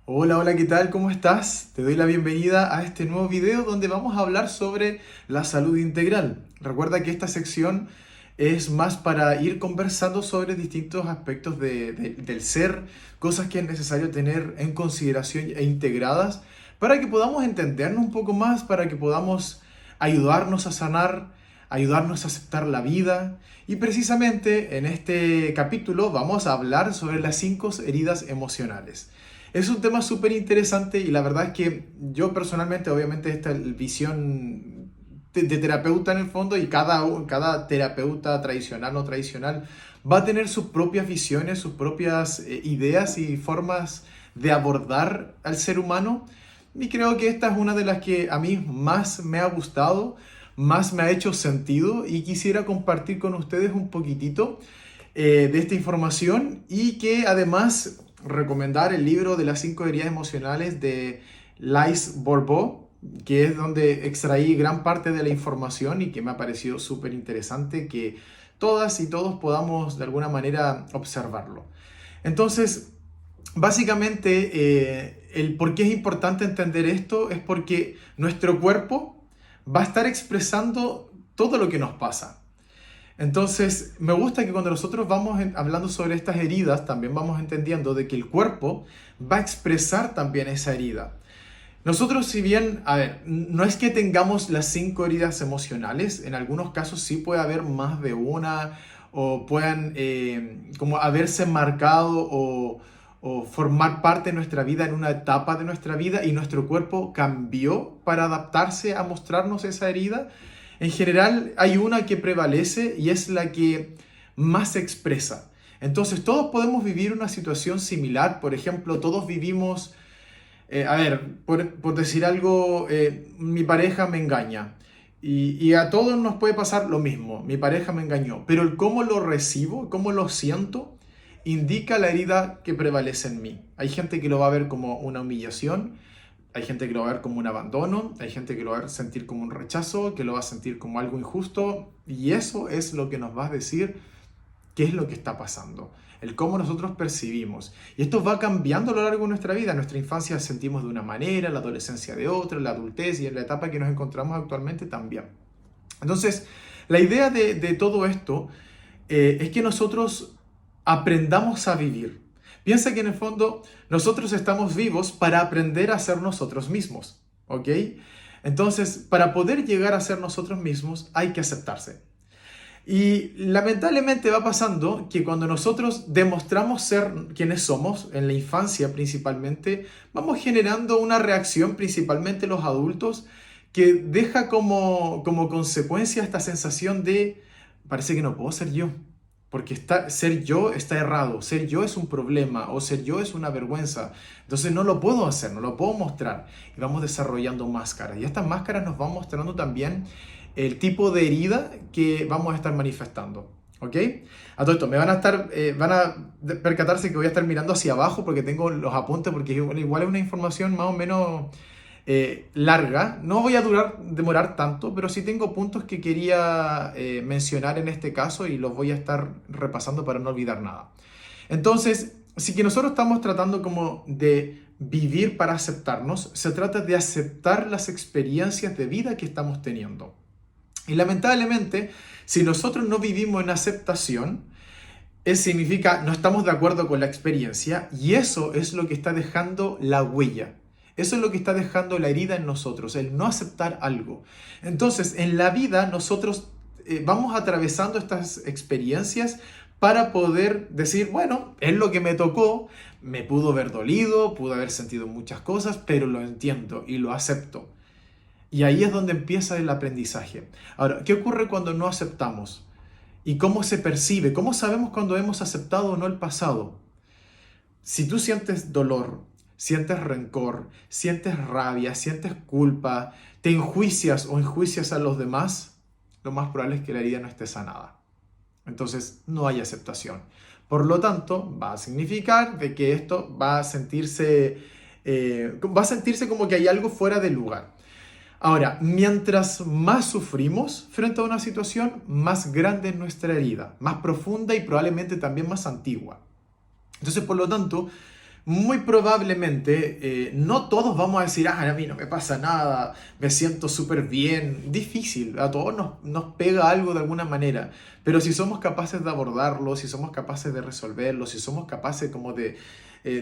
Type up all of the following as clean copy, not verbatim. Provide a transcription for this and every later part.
Hola, hola, ¿qué tal? ¿Cómo estás? Te doy la bienvenida a este nuevo video donde vamos a hablar sobre la salud integral. Recuerda que esta sección es más para ir conversando sobre distintos aspectos del ser, cosas que es necesario tener en consideración e integradas para que podamos entendernos un poco más, para que podamos ayudarnos a sanar, ayudarnos a aceptar la vida. Y precisamente en este capítulo vamos a hablar sobre las 5 heridas emocionales. Es un tema súper interesante y la verdad es que yo personalmente, obviamente, esta visión de terapeuta en el fondo y cada terapeuta tradicional o tradicional va a tener sus propias visiones, sus propias ideas y formas de abordar al ser humano. Y creo que esta es una de las que a mí más me ha gustado, más me ha hecho sentido y quisiera compartir con ustedes un poquitito de esta información y que además recomendar el libro de las 5 heridas emocionales de Lise Bourbeau, que es donde extraí gran parte de la información y que me ha parecido súper interesante que todas y todos podamos de alguna manera observarlo. Entonces, básicamente, el por qué es importante entender esto es porque nuestro cuerpo va a estar expresando todo lo que nos pasa. Entonces, me gusta que cuando nosotros vamos hablando sobre estas heridas, también vamos entendiendo de que el cuerpo va a expresar también esa herida. Nosotros, si bien, a ver, no es que tengamos las 5 heridas emocionales, en algunos casos sí puede haber más de una, o puedan como haberse marcado o formar parte de nuestra vida en una etapa de nuestra vida y nuestro cuerpo cambió para adaptarse a mostrarnos esa herida. En general hay una que prevalece y es la que más se expresa. Entonces todos podemos vivir una situación similar. Por ejemplo, todos vivimos, por decir algo, mi pareja me engaña. Y a todos nos puede pasar lo mismo. Mi pareja me engañó. Pero el cómo lo recibo, cómo lo siento, indica la herida que prevalece en mí. Hay gente que lo va a ver como una humillación. Hay gente que lo va a ver como un abandono, hay gente que lo va a sentir como un rechazo, que lo va a sentir como algo injusto, y eso es lo que nos va a decir qué es lo que está pasando, el cómo nosotros percibimos. Y esto va cambiando a lo largo de nuestra vida. En nuestra infancia sentimos de una manera, en la adolescencia de otra, en la adultez y en la etapa que nos encontramos actualmente también. Entonces, la idea de todo esto es que nosotros aprendamos a vivir. Piensa que en el fondo nosotros estamos vivos para aprender a ser nosotros mismos, ¿ok? Entonces, para poder llegar a ser nosotros mismos hay que aceptarse. Y lamentablemente va pasando que cuando nosotros demostramos ser quienes somos, en la infancia principalmente, vamos generando una reacción, principalmente los adultos, que deja como consecuencia esta sensación de, parece que no puedo ser yo, porque ser yo está errado, ser yo es un problema o ser yo es una vergüenza. Entonces no lo puedo hacer, no lo puedo mostrar. Y vamos desarrollando máscaras. Y estas máscaras nos van mostrando también el tipo de herida que vamos a estar manifestando. ¿Ok? A todo esto, van a percatarse que voy a estar mirando hacia abajo porque tengo los apuntes, porque igual es una información más o menos larga. No voy a demorar tanto, pero sí tengo puntos que quería mencionar en este caso y los voy a estar repasando para no olvidar nada. Entonces, si que nosotros estamos tratando como de vivir para aceptarnos, se trata de aceptar las experiencias de vida que estamos teniendo. Y lamentablemente, si nosotros no vivimos en aceptación, eso significa no estamos de acuerdo con la experiencia y eso es lo que está dejando la huella. Eso es lo que está dejando la herida en nosotros, el no aceptar algo. Entonces, en la vida nosotros vamos atravesando estas experiencias para poder decir, bueno, es lo que me tocó, me pudo haber dolido, pudo haber sentido muchas cosas, pero lo entiendo y lo acepto. Y ahí es donde empieza el aprendizaje. Ahora, ¿qué ocurre cuando no aceptamos? ¿Y cómo se percibe? ¿Cómo sabemos cuando hemos aceptado o no el pasado? Si tú sientes dolor, sientes rencor, sientes rabia, sientes culpa, te enjuicias o enjuicias a los demás, lo más probable es que la herida no esté sanada. Entonces no hay aceptación. Por lo tanto, va a significar de que esto va a sentirse como que hay algo fuera de lugar. Ahora, mientras más sufrimos frente a una situación, más grande es nuestra herida, más profunda y probablemente también más antigua. Entonces, por lo tanto, muy probablemente no todos vamos a decir, a mí no me pasa nada, me siento súper bien. Difícil, a todos nos pega algo de alguna manera, pero si somos capaces de abordarlo, si somos capaces de resolverlo, si somos capaces como de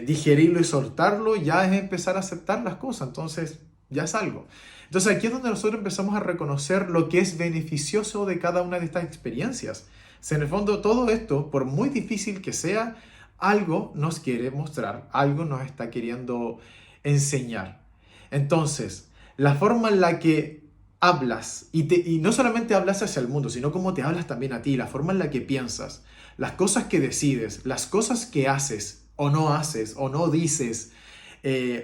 digerirlo y soltarlo, ya es empezar a aceptar las cosas, entonces ya es algo. Entonces aquí es donde nosotros empezamos a reconocer lo que es beneficioso de cada una de estas experiencias. O sea, en el fondo todo esto, por muy difícil que sea, algo nos quiere mostrar, algo nos está queriendo enseñar. Entonces, la forma en la que hablas, y no solamente hablas hacia el mundo, sino como te hablas también a ti, la forma en la que piensas, las cosas que decides, las cosas que haces o no dices,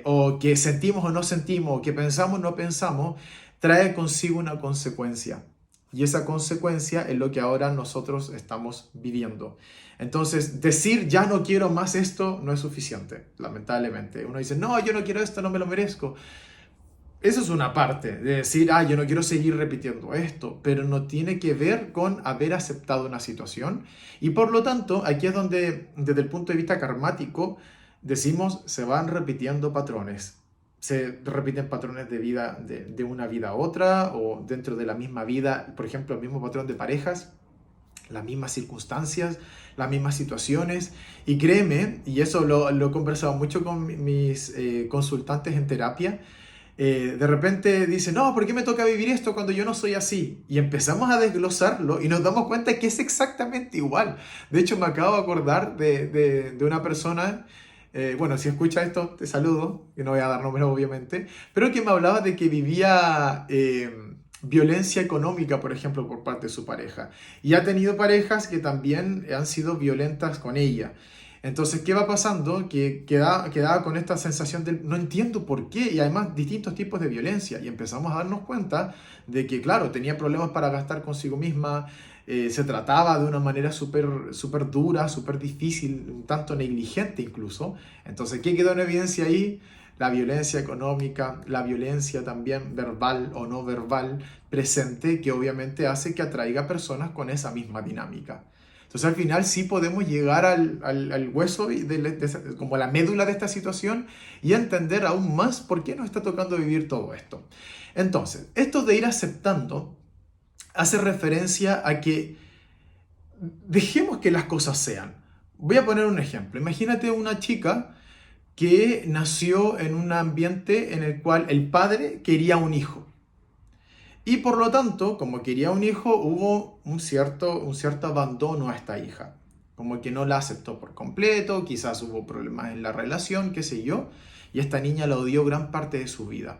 o que sentimos o no sentimos, o que pensamos o no pensamos, trae consigo una consecuencia. Y esa consecuencia es lo que ahora nosotros estamos viviendo. Entonces, decir ya no quiero más esto no es suficiente, lamentablemente. Uno dice, no, yo no quiero esto, no me lo merezco. Eso es una parte de decir, yo no quiero seguir repitiendo esto, pero no tiene que ver con haber aceptado una situación. Y por lo tanto, aquí es donde, desde el punto de vista karmático, decimos, se van repitiendo patrones. Se repiten patrones de vida de una vida a otra o dentro de la misma vida, por ejemplo, el mismo patrón de parejas, las mismas circunstancias, las mismas situaciones. Y créeme, y eso lo he conversado mucho con mis consultantes en terapia, de repente dicen, no, ¿por qué me toca vivir esto cuando yo no soy así? Y empezamos a desglosarlo y nos damos cuenta que es exactamente igual. De hecho, me acabo de acordar de una persona, bueno, si escucha esto, te saludo, que no voy a dar números obviamente, pero que me hablaba de que vivía violencia económica, por ejemplo, por parte de su pareja. Y ha tenido parejas que también han sido violentas con ella. Entonces, ¿qué va pasando? Que quedaba con esta sensación de no entiendo por qué, y además distintos tipos de violencia. Y empezamos a darnos cuenta de que, claro, tenía problemas para gastar consigo misma, se trataba de una manera súper dura, súper difícil, un tanto negligente incluso. Entonces, ¿qué quedó en evidencia ahí? La violencia económica, la violencia también verbal o no verbal presente, que obviamente hace que atraiga personas con esa misma dinámica. Entonces al final sí podemos llegar al hueso, como la médula de esta situación y entender aún más por qué nos está tocando vivir todo esto. Entonces, esto de ir aceptando hace referencia a que dejemos que las cosas sean. Voy a poner un ejemplo. Imagínate una chica que nació en un ambiente en el cual el padre quería un hijo. Y por lo tanto, como quería un hijo, hubo un cierto abandono a esta hija. Como que no la aceptó por completo, quizás hubo problemas en la relación, qué sé yo, y esta niña la odió gran parte de su vida.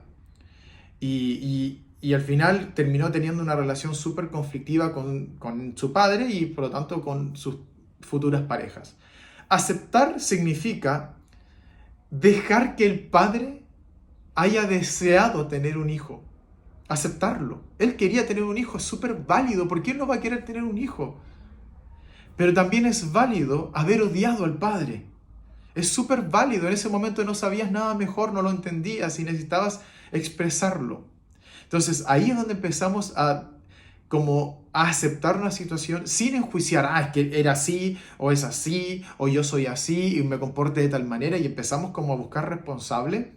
Y al final terminó teniendo una relación súper conflictiva con su padre y por lo tanto con sus futuras parejas. Aceptar significa dejar que el padre haya deseado tener un hijo. Aceptarlo. Él quería tener un hijo, es súper válido. ¿Por qué él no va a querer tener un hijo? Pero también es válido haber odiado al padre. Es súper válido. En ese momento no sabías nada mejor, no lo entendías y necesitabas expresarlo. Entonces ahí es donde empezamos a aceptar una situación sin enjuiciar, es que era así, o es así, o yo soy así y me comporte de tal manera, y empezamos como a buscar responsable.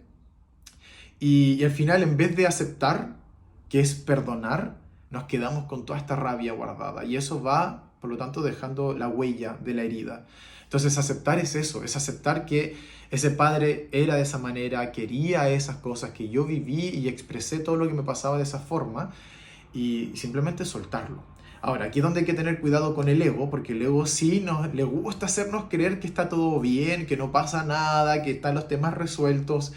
Y al final, en vez de aceptar, que es perdonar, nos quedamos con toda esta rabia guardada. Y eso va, por lo tanto, dejando la huella de la herida. Entonces, aceptar es eso, es aceptar que ese padre era de esa manera, quería esas cosas, que yo viví y expresé todo lo que me pasaba de esa forma, y simplemente soltarlo. Ahora, aquí es donde hay que tener cuidado con el ego, porque el ego sí le gusta hacernos creer que está todo bien, que no pasa nada, que están los temas resueltos.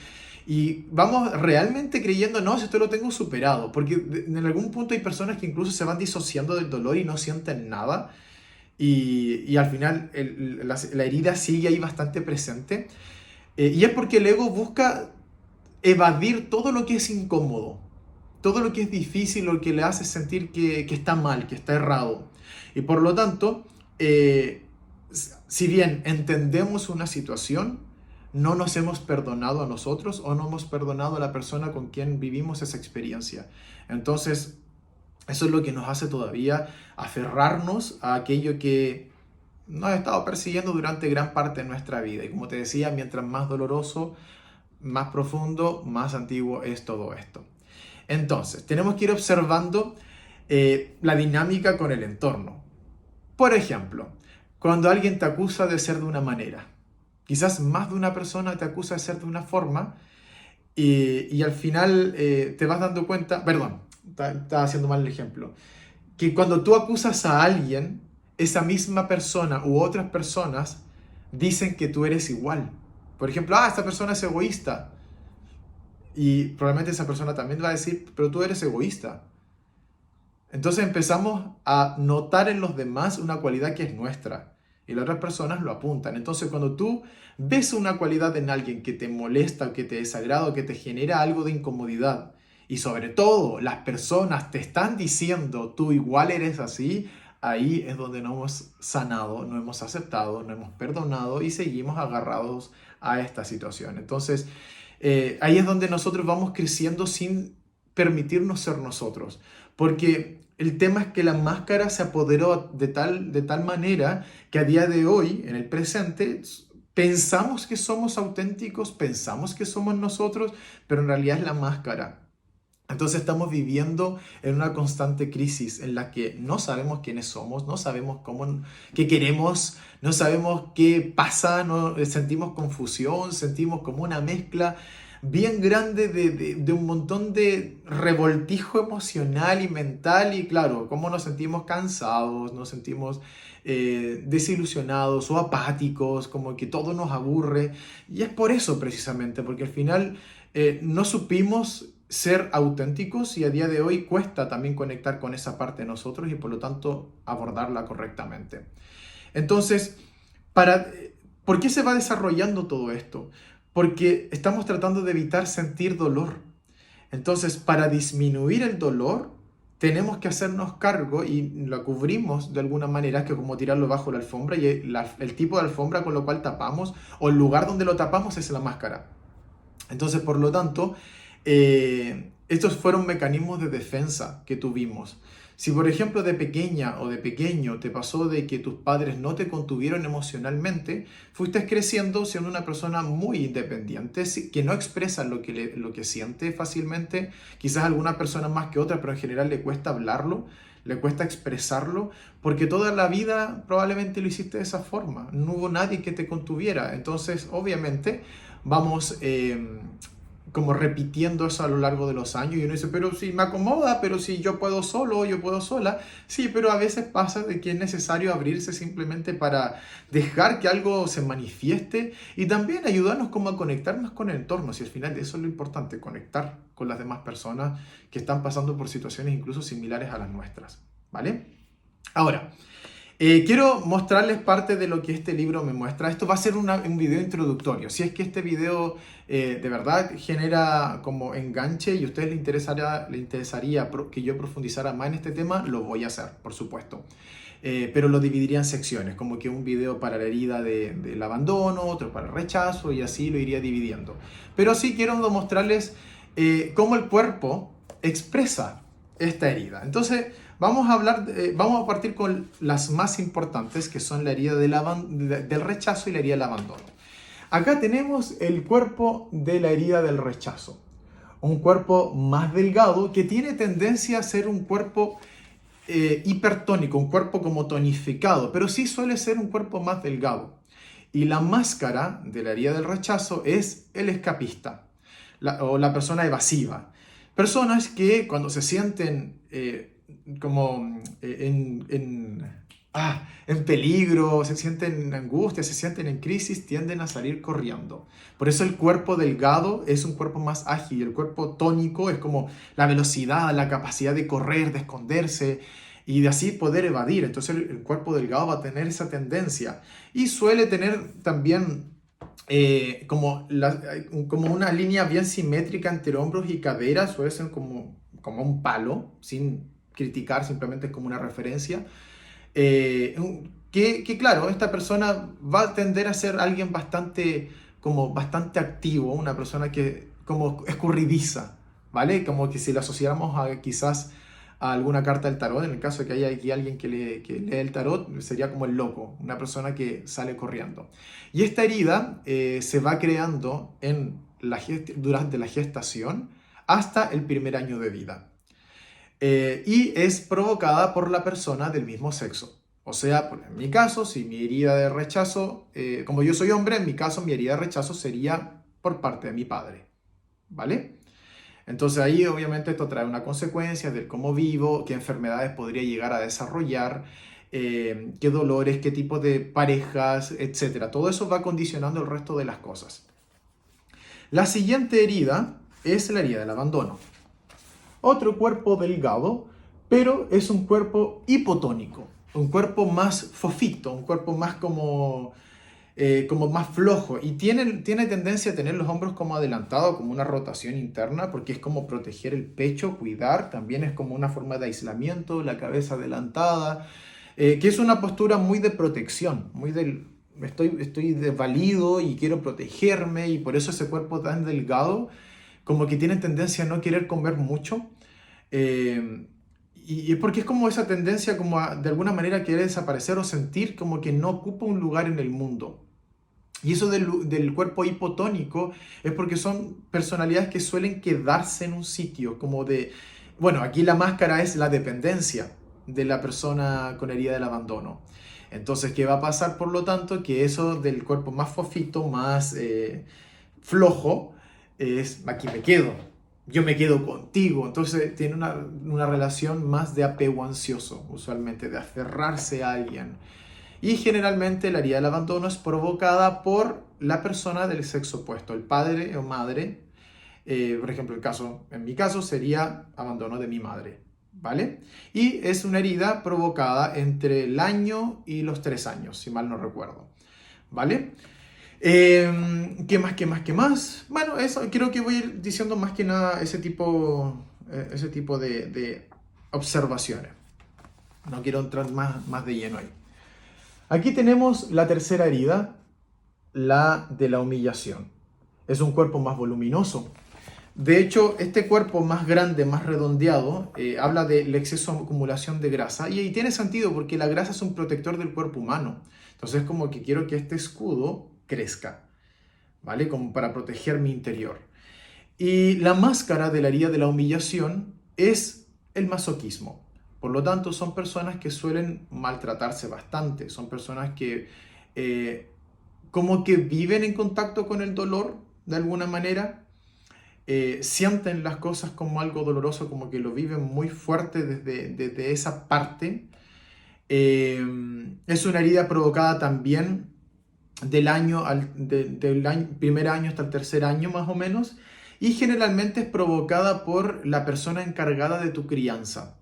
Y vamos realmente creyendo, no, si esto lo tengo superado, porque en algún punto hay personas que incluso se van disociando del dolor y no sienten nada. Y al final la herida sigue ahí bastante presente. Y es porque el ego busca evadir todo lo que es incómodo, todo lo que es difícil, lo que le hace sentir que está mal, que está errado. Y por lo tanto, si bien entendemos una situación, no nos hemos perdonado a nosotros o no hemos perdonado a la persona con quien vivimos esa experiencia. Entonces, eso es lo que nos hace todavía aferrarnos a aquello que nos ha estado persiguiendo durante gran parte de nuestra vida. Y como te decía, mientras más doloroso, más profundo, más antiguo es todo esto. Entonces, tenemos que ir observando la dinámica con el entorno. Por ejemplo, cuando alguien te acusa de ser de una manera, quizás más de una persona te acusa de ser de una forma y al final te vas dando cuenta, perdón, estaba haciendo mal el ejemplo, que cuando tú acusas a alguien, esa misma persona u otras personas dicen que tú eres igual. Por ejemplo, esta persona es egoísta. Y probablemente esa persona también va a decir, pero tú eres egoísta. Entonces empezamos a notar en los demás una cualidad que es nuestra y las otras personas lo apuntan. Entonces cuando tú ves una cualidad en alguien que te molesta, que te desagrada, que te genera algo de incomodidad y sobre todo las personas te están diciendo tú igual eres así, ahí es donde no hemos sanado, no hemos aceptado, no hemos perdonado y seguimos agarrados a esta situación. Entonces ahí es donde nosotros vamos creciendo sin permitirnos ser nosotros. Porque el tema es que la máscara se apoderó de tal manera que a día de hoy, en el presente, pensamos que somos auténticos, pensamos que somos nosotros, pero en realidad es la máscara. Entonces estamos viviendo en una constante crisis en la que no sabemos quiénes somos, no sabemos qué queremos, no sabemos qué pasa, no, sentimos confusión, sentimos como una mezcla bien grande de un montón de revoltijo emocional y mental y claro, cómo nos sentimos cansados, nos sentimos desilusionados o apáticos, como que todo nos aburre y es por eso precisamente, porque al final no supimos ser auténticos y a día de hoy cuesta también conectar con esa parte de nosotros y por lo tanto abordarla correctamente. Entonces, para, ¿por qué se va desarrollando todo esto? Porque estamos tratando de evitar sentir dolor. Entonces, para disminuir el dolor, tenemos que hacernos cargo y lo cubrimos de alguna manera, que como tirarlo bajo la alfombra y el tipo de alfombra con lo cual tapamos o el lugar donde lo tapamos es la máscara. Entonces, por lo tanto, estos fueron mecanismos de defensa que tuvimos. Si, por ejemplo, de pequeña o de pequeño te pasó de que tus padres no te contuvieron emocionalmente, fuiste creciendo siendo una persona muy independiente, que no expresa lo que siente fácilmente, quizás alguna persona más que otra, pero en general le cuesta hablarlo, le cuesta expresarlo, porque toda la vida probablemente lo hiciste de esa forma, no hubo nadie que te contuviera, entonces obviamente vamos como repitiendo eso a lo largo de los años y uno dice, pero si me acomoda, pero si yo puedo solo, yo puedo sola. Sí, pero a veces pasa de que es necesario abrirse simplemente para dejar que algo se manifieste y también ayudarnos como a conectarnos con el entorno. Si al final eso es lo importante, conectar con las demás personas que están pasando por situaciones incluso similares a las nuestras, ¿vale? Ahora, quiero mostrarles parte de lo que este libro me muestra. Esto va a ser un video introductorio. Si es que este video de verdad genera como enganche y a ustedes le interesaría que yo profundizara más en este tema, lo voy a hacer, por supuesto. Pero lo dividiría en secciones, como que un video para la herida del abandono, otro para el rechazo y así lo iría dividiendo. Pero sí quiero mostrarles cómo el cuerpo expresa esta herida. Entonces, vamos a partir con las más importantes, que son la herida del rechazo y la herida del abandono. Acá tenemos el cuerpo de la herida del rechazo. Un cuerpo más delgado que tiene tendencia a ser un cuerpo hipertónico, un cuerpo como tonificado, pero sí suele ser un cuerpo más delgado. Y la máscara de la herida del rechazo es el escapista o la persona evasiva. Personas que cuando se sienten en peligro, se sienten en angustia, se sienten en crisis, tienden a salir corriendo. Por eso el cuerpo delgado es un cuerpo más ágil, el cuerpo tónico es como la velocidad, la capacidad de correr, de esconderse y de así poder evadir. Entonces el cuerpo delgado va a tener esa tendencia y suele tener también como una línea bien simétrica entre hombros y caderas, suele ser como un palo, sin criticar, simplemente es como una referencia. Claro, esta persona va a tender a ser alguien bastante activo, una persona que como escurridiza, ¿vale? Como que si la asociáramos quizás a alguna carta del tarot. En el caso de que haya aquí alguien que lee el tarot, sería como el loco, una persona que sale corriendo. Y esta herida se va creando durante la gestación hasta el primer año de vida. Y es provocada por la persona del mismo sexo. O sea, en mi caso, si mi herida de rechazo, como yo soy hombre, en mi caso mi herida de rechazo sería por parte de mi padre, ¿vale? Entonces ahí obviamente esto trae una consecuencia de cómo vivo, qué enfermedades podría llegar a desarrollar, qué dolores, qué tipo de parejas, etcétera. Todo eso va condicionando el resto de las cosas. La siguiente herida es la herida del abandono. Otro cuerpo delgado, pero es un cuerpo hipotónico, un cuerpo más fofito, un cuerpo más como más flojo, y tiene tendencia a tener los hombros como adelantados, como una rotación interna, porque es como proteger el pecho, cuidar, también es como una forma de aislamiento, la cabeza adelantada, que es una postura muy de protección, muy del estoy desvalido y quiero protegerme, y por eso ese cuerpo tan delgado, como que tiene tendencia a no querer comer mucho. Y es porque es como esa tendencia como de alguna manera querer desaparecer o sentir como que no ocupa un lugar en el mundo. Y eso del cuerpo hipotónico es porque son personalidades que suelen quedarse en un sitio, como de, bueno, aquí la máscara es la dependencia de la persona con herida del abandono. Entonces, ¿qué va a pasar? Por lo tanto, que eso del cuerpo más fofito, más flojo, es aquí me quedo, yo me quedo contigo. Entonces, tiene una relación más de apego ansioso, usualmente, de aferrarse a alguien. Y generalmente la herida del abandono es provocada por la persona del sexo opuesto, el padre o madre. Por ejemplo, en mi caso sería abandono de mi madre, ¿vale? Y es una herida provocada entre el año y los 3 años, si mal no recuerdo, ¿vale? ¿Qué más, qué más, qué más? Bueno, eso creo que voy a ir diciendo más que nada ese tipo de observaciones. No quiero entrar más de lleno ahí. Aquí tenemos la tercera herida, la de la humillación. Es un cuerpo más voluminoso. De hecho, este cuerpo más grande, más redondeado, habla del exceso de acumulación de grasa. Y tiene sentido porque la grasa es un protector del cuerpo humano. Entonces, como que quiero que este escudo crezca, ¿vale? Como para proteger mi interior. Y la máscara de la herida de la humillación es el masoquismo. Por lo tanto, son personas que suelen maltratarse bastante, son personas que como que viven en contacto con el dolor de alguna manera, sienten las cosas como algo doloroso, como que lo viven muy fuerte desde esa parte. Es una herida provocada también primer año hasta el tercer año más o menos, y generalmente es provocada por la persona encargada de tu crianza.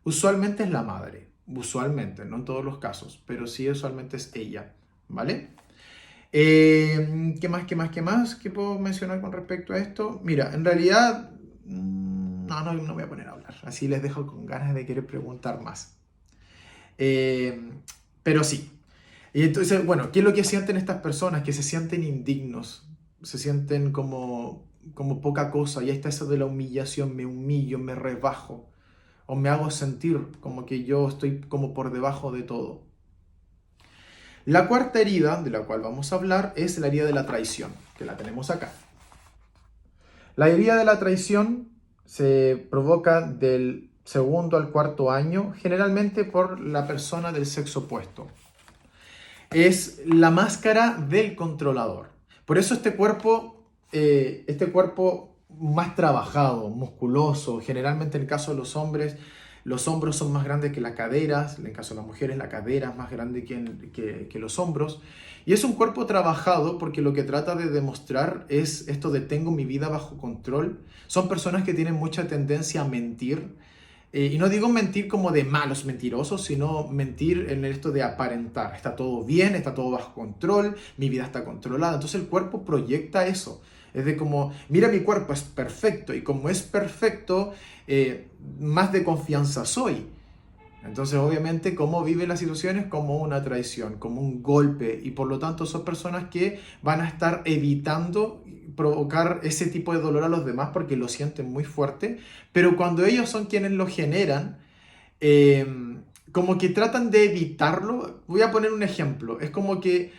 Usualmente es la madre, usualmente, no en todos los casos, pero sí usualmente es ella, ¿vale? ¿Qué más, qué más, qué más? ¿Qué puedo mencionar con respecto a esto? Mira, en realidad, no voy a poner a hablar, así les dejo con ganas de querer preguntar más. Pero sí. Y entonces, bueno, ¿qué es lo que sienten estas personas? Que se sienten indignos, se sienten como poca cosa. Y ahí está eso de la humillación, me humillo, me rebajo, o me hago sentir como que yo estoy como por debajo de todo. La cuarta herida de la cual vamos a hablar es la herida de la traición, que la tenemos acá. La herida de la traición se provoca del segundo al cuarto año, generalmente por la persona del sexo opuesto. Es la máscara del controlador. Por eso este cuerpo más trabajado, musculoso, generalmente en el caso de los hombres, los hombros son más grandes que las caderas, en el caso de las mujeres la cadera es más grande que los hombros. Y es un cuerpo trabajado porque lo que trata de demostrar es esto de tengo mi vida bajo control. Son personas que tienen mucha tendencia a mentir. Y no digo mentir como de malos mentirosos, sino mentir en esto de aparentar. Está todo bien, está todo bajo control, mi vida está controlada. Entonces el cuerpo proyecta eso. Es de como, mira, mi cuerpo es perfecto, y como es perfecto, más de confianza soy. Entonces, obviamente, cómo viven las situaciones como una traición, como un golpe, y por lo tanto son personas que van a estar evitando provocar ese tipo de dolor a los demás porque lo sienten muy fuerte, pero cuando ellos son quienes lo generan, como que tratan de evitarlo. Voy a poner un ejemplo. Es como que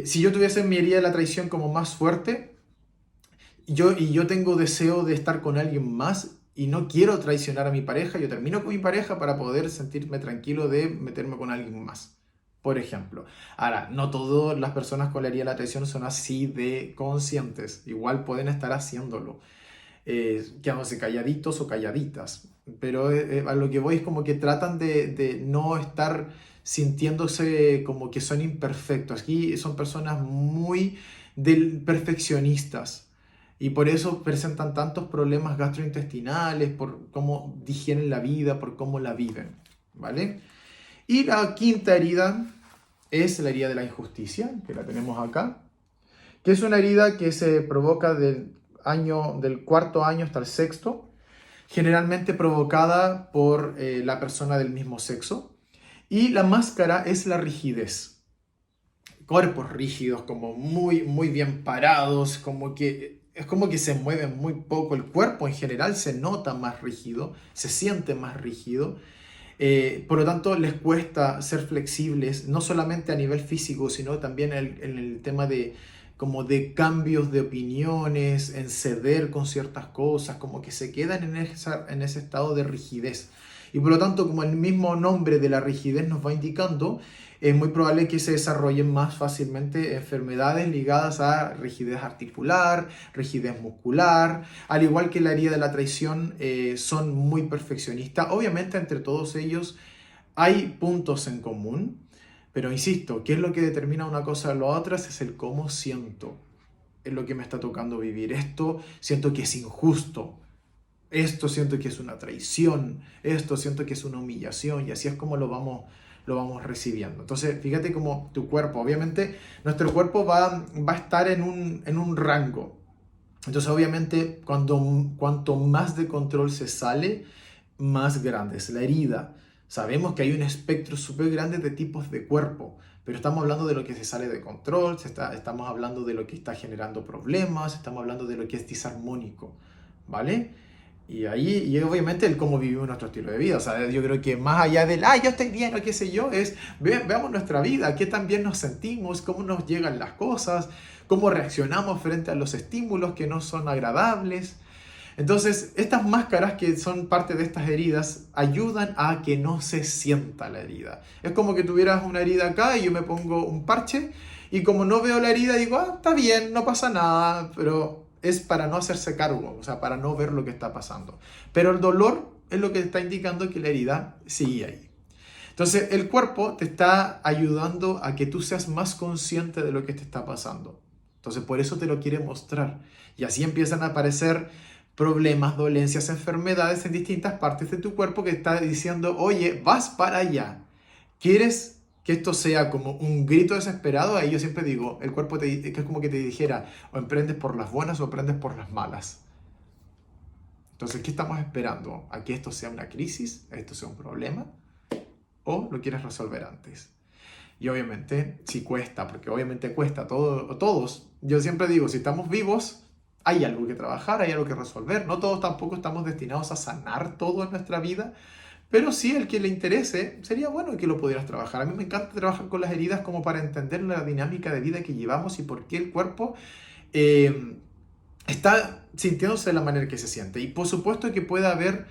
si yo tuviese mi herida de la traición como más fuerte, yo tengo deseo de estar con alguien más y no quiero traicionar a mi pareja, yo termino con mi pareja para poder sentirme tranquilo de meterme con alguien más, por ejemplo. Ahora, no todas las personas con la herida de la traición son así de conscientes, igual pueden estar haciéndolo, quedándose calladitos o calladitas, pero a lo que voy es como que tratan de no estar sintiéndose como que son imperfectos. Aquí son personas muy perfeccionistas y por eso presentan tantos problemas gastrointestinales, por cómo digieren la vida, por cómo la viven, ¿vale? Y la quinta herida es la herida de la injusticia, que la tenemos acá, que es una herida que se provoca del cuarto año hasta el sexto, generalmente provocada por la persona del mismo sexo. Y la máscara es la rigidez. Cuerpos rígidos, como muy, muy bien parados, es como que se mueven muy poco. El cuerpo en general se nota más rígido, se siente más rígido. Por lo tanto, les cuesta ser flexibles, no solamente a nivel físico, sino también en el tema como de cambios de opiniones, en ceder con ciertas cosas, como que se quedan en ese estado de rigidez. Y por lo tanto, como el mismo nombre de la rigidez nos va indicando, es muy probable que se desarrollen más fácilmente enfermedades ligadas a rigidez articular, rigidez muscular, al igual que la herida de la traición, son muy perfeccionistas. Obviamente entre todos ellos hay puntos en común, pero insisto, ¿qué es lo que determina una cosa de la otra? Es el cómo siento, es lo que me está tocando vivir. Esto siento que es injusto. Esto siento que es una traición, esto siento que es una humillación, y así es como lo vamos recibiendo. Entonces, fíjate cómo tu cuerpo, obviamente, nuestro cuerpo va a estar en un rango. Entonces, obviamente, cuanto más de control se sale, más grande es la herida. Sabemos que hay un espectro súper grande de tipos de cuerpo, pero estamos hablando de lo que se sale de control, estamos hablando de lo que está generando problemas, estamos hablando de lo que es disarmónico, ¿vale? Y obviamente el cómo vivimos nuestro estilo de vida. O sea, yo creo que más allá del, yo estoy bien o qué sé yo, es veamos nuestra vida, qué tan bien nos sentimos, cómo nos llegan las cosas, cómo reaccionamos frente a los estímulos que no son agradables. Entonces, estas máscaras que son parte de estas heridas ayudan a que no se sienta la herida. Es como que tuvieras una herida acá y yo me pongo un parche y como no veo la herida digo, está bien, no pasa nada, pero es para no hacerse cargo, o sea, para no ver lo que está pasando. Pero el dolor es lo que está indicando que la herida sigue ahí. Entonces, el cuerpo te está ayudando a que tú seas más consciente de lo que te está pasando. Entonces, por eso te lo quiere mostrar. Y así empiezan a aparecer problemas, dolencias, enfermedades en distintas partes de tu cuerpo que está diciendo, oye, vas para allá. ¿Quieres que esto sea como un grito desesperado? Ahí yo siempre digo, el cuerpo que es como que te dijera, o emprendes por las buenas o emprendes por las malas. Entonces, ¿qué estamos esperando? ¿A que esto sea una crisis? ¿A esto sea un problema? ¿O lo quieres resolver antes? Y obviamente, sí cuesta, porque obviamente cuesta todos. Yo siempre digo, si estamos vivos, hay algo que trabajar, hay algo que resolver. No todos tampoco estamos destinados a sanar todo en nuestra vida, pero sí, el que le interese, sería bueno que lo pudieras trabajar. A mí me encanta trabajar con las heridas como para entender la dinámica de vida que llevamos y por qué el cuerpo está sintiéndose de la manera que se siente. Y por supuesto que puede haber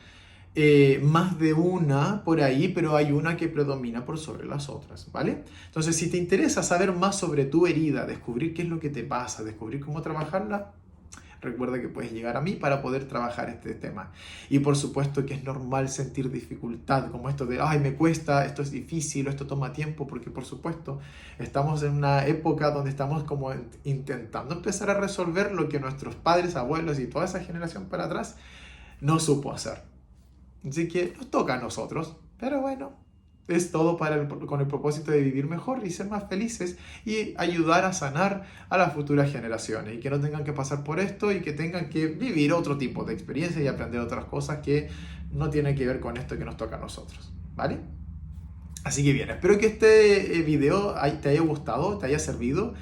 más de una por ahí, pero hay una que predomina por sobre las otras, ¿vale? Entonces, si te interesa saber más sobre tu herida, descubrir qué es lo que te pasa, descubrir cómo trabajarla, recuerda que puedes llegar a mí para poder trabajar este tema. Y por supuesto que es normal sentir dificultad, como esto de, me cuesta, esto es difícil, esto toma tiempo, porque por supuesto estamos en una época donde estamos como intentando empezar a resolver lo que nuestros padres, abuelos y toda esa generación para atrás no supo hacer. Así que nos toca a nosotros, pero bueno, es todo con el propósito de vivir mejor y ser más felices y ayudar a sanar a las futuras generaciones y que no tengan que pasar por esto y que tengan que vivir otro tipo de experiencia y aprender otras cosas que no tienen que ver con esto que nos toca a nosotros, ¿vale? Así que bien, espero que este video te haya gustado, te haya servido.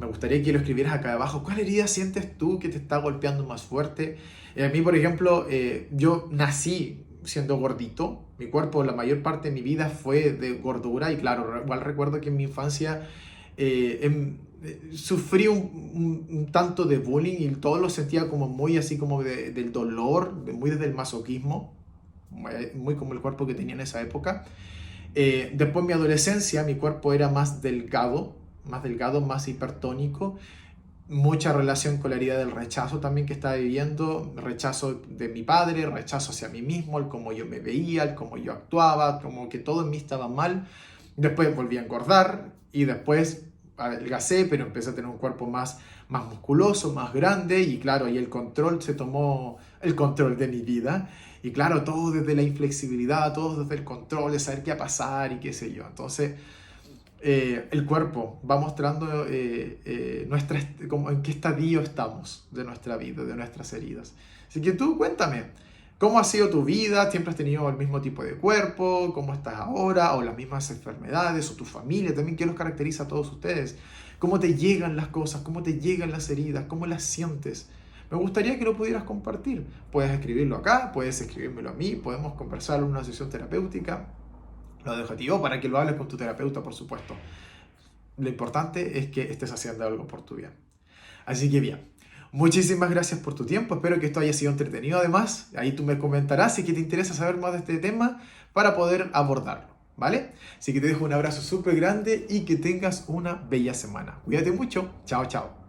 Me gustaría que lo escribieras acá abajo. ¿Cuál herida sientes tú que te está golpeando más fuerte? A mí, por ejemplo, yo nací siendo gordito. Mi cuerpo, la mayor parte de mi vida fue de gordura. Y claro, igual recuerdo que en mi infancia sufrí un tanto de bullying y todo lo sentía como muy así como del dolor, muy desde el masoquismo, muy como el cuerpo que tenía en esa época. Después en mi adolescencia mi cuerpo era más delgado, más hipertónico, mucha relación con la herida del rechazo también que estaba viviendo, rechazo de mi padre, rechazo hacia mí mismo, el cómo yo me veía, el cómo yo actuaba, como que todo en mí estaba mal. Después volví a engordar y después adelgacé, pero empecé a tener un cuerpo más musculoso, más grande y claro, ahí el control se tomó el control de mi vida. Y claro, todo desde la inflexibilidad, todo desde el control de saber qué va a pasar y qué sé yo. Entonces, el cuerpo va mostrando como en qué estadio estamos de nuestra vida, de nuestras heridas. Así que tú cuéntame, ¿cómo ha sido tu vida? ¿Siempre has tenido el mismo tipo de cuerpo? ¿Cómo estás ahora? ¿O las mismas enfermedades? ¿O tu familia? También, ¿qué los caracteriza a todos ustedes? ¿Cómo te llegan las cosas? ¿Cómo te llegan las heridas? ¿Cómo las sientes? Me gustaría que lo pudieras compartir. Puedes escribirlo acá, puedes escribírmelo a mí, podemos conversar en una sesión terapéutica. Lo dejo a ti o para que lo hables con tu terapeuta, por supuesto. Lo importante es que estés haciendo algo por tu bien. Así que bien, muchísimas gracias por tu tiempo. Espero que esto haya sido entretenido. Además, ahí tú me comentarás si que te interesa saber más de este tema para poder abordarlo, ¿vale? Así que te dejo un abrazo súper grande y que tengas una bella semana. Cuídate mucho. Chao, chao.